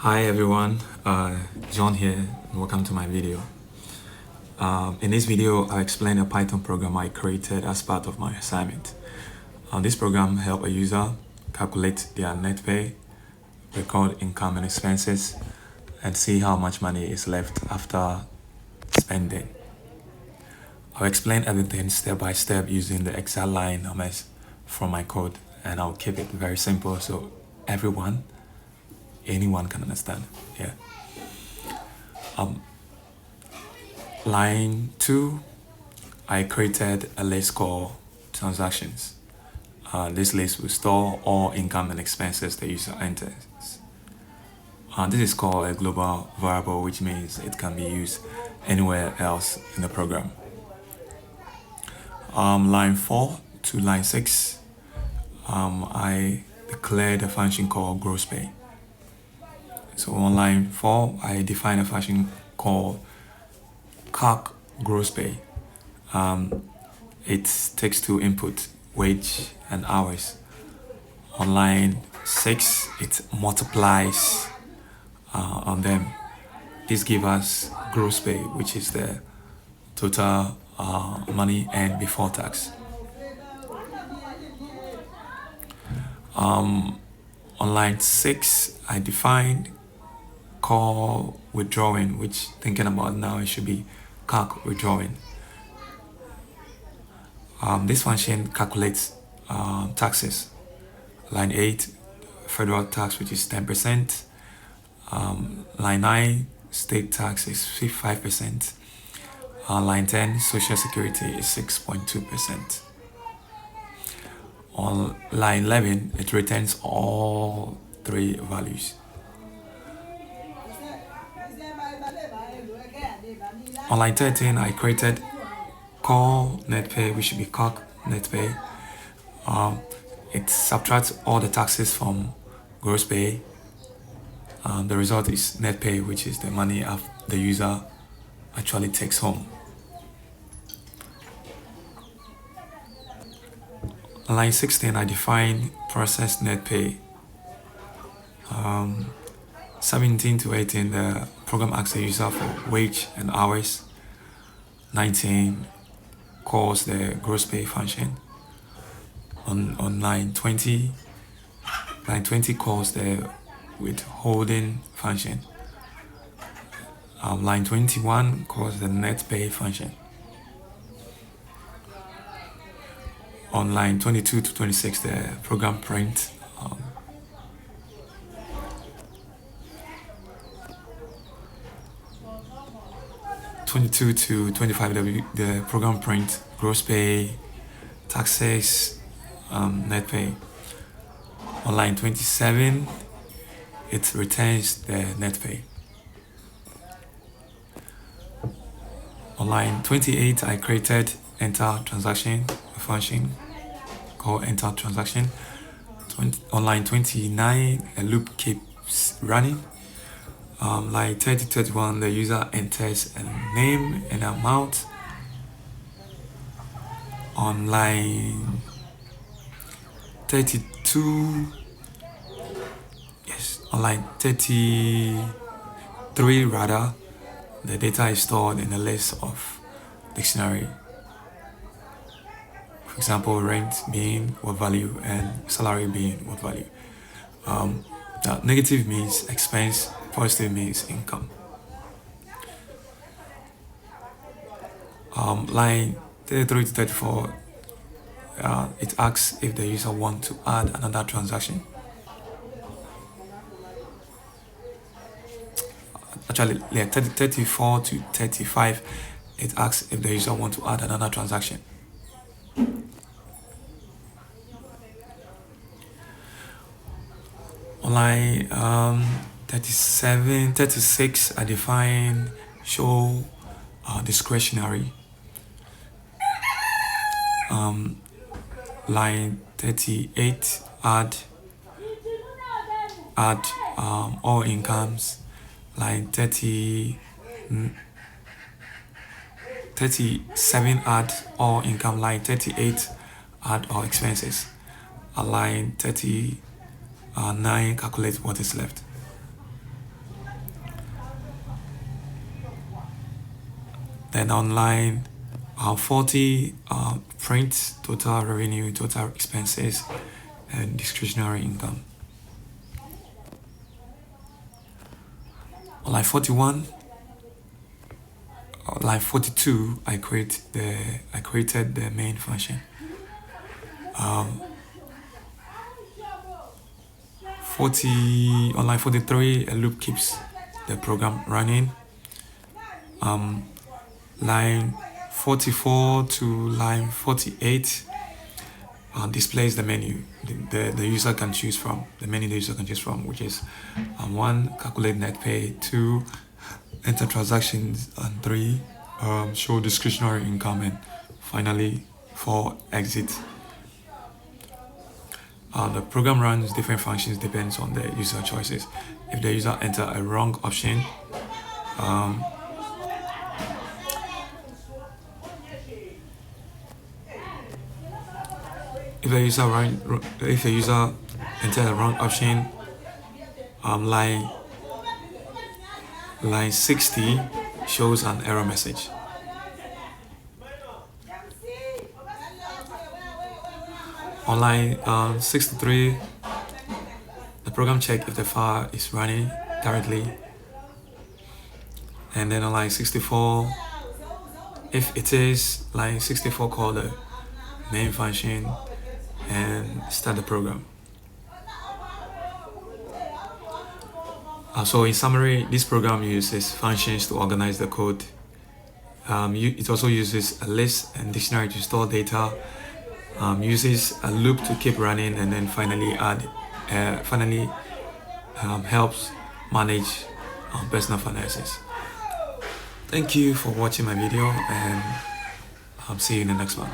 Hi everyone, John here, and welcome to my video. In this video, I'll explain a Python program I created as part of my assignment. This program helps a user calculate their net pay, record income and expenses, and see how much money is left after spending. I'll explain everything step by step using the exact line numbers from my code, and I'll keep it very simple so anyone can understand. Yeah. Line 2, I created a list called transactions. This list will store all income and expenses the user enters. This is called a global variable, which means it can be used anywhere else in the program. Line 4 to line 6, I declared a function called gross pay. So on line 4, I define a function called calc gross pay. It takes two input, wage and hours. On line 6, it multiplies on them. This gives us gross pay, which is the total money earned before tax. On line 6, I defined call withdrawing, which thinking about now it should be calc withdrawing. This function calculates taxes. Line 8, federal tax, which is 10%. Line 9, state tax is 5%. Line 10, social security is 6.2%. On line 11, it returns all three values. On line 13, I created call net pay, which should be calc net pay. It subtracts all the taxes from gross pay. The result is net pay, which is the money the user actually takes home. On line 16, I define processed net pay. 17 to 18, the program asks the user for wage and hours. 19 calls the gross pay function. On line 20 calls the withholding function. Line 21 calls the net pay function. On line 22 to 26, the program print 22 to 25, the program print gross pay, taxes, net pay. On line 27, it returns the net pay. On line 28, I created enter transaction, a function called enter transaction. On line 29, a loop keeps running. Line 30 to 31, the user enters a name and amount. On line 32, on line 33 rather, the data is stored in a list of dictionary. For example, rent being what value and salary being what value. Negative means expense, positive means income. Line 33 to 34, it asks if the user wants to add another transaction. Actually, 34 to 35, it asks if the user wants to add another transaction. On line 36, I define show discretionary. Line 38, add all incomes. Line 37, add all income. Line 38, add all expenses. Line 39, calculate what is left. Then on line 40, print, total revenue, total expenses, and discretionary income. On line 41, line 42, I created the main function. on line 43, a loop keeps the program running. Line 44 to line 48 displays the menu the user can choose from, which is 1, calculate net pay, 2, enter transactions, and 3, show discretionary income, and finally 4, exit. The program runs different functions depends on the user choices. If the user enter a wrong option, if the user enter the wrong option, line 60 shows an error message. On line 63, the program checks if the file is running correctly. And then on line 64, if it is, line 64 call the main function and start the program. So in summary, this program uses functions to organize the code. It also uses a list and dictionary to store data, uses a loop to keep running, and then finally helps manage personal finances. Thank you for watching my video, and I'll see you in the next one.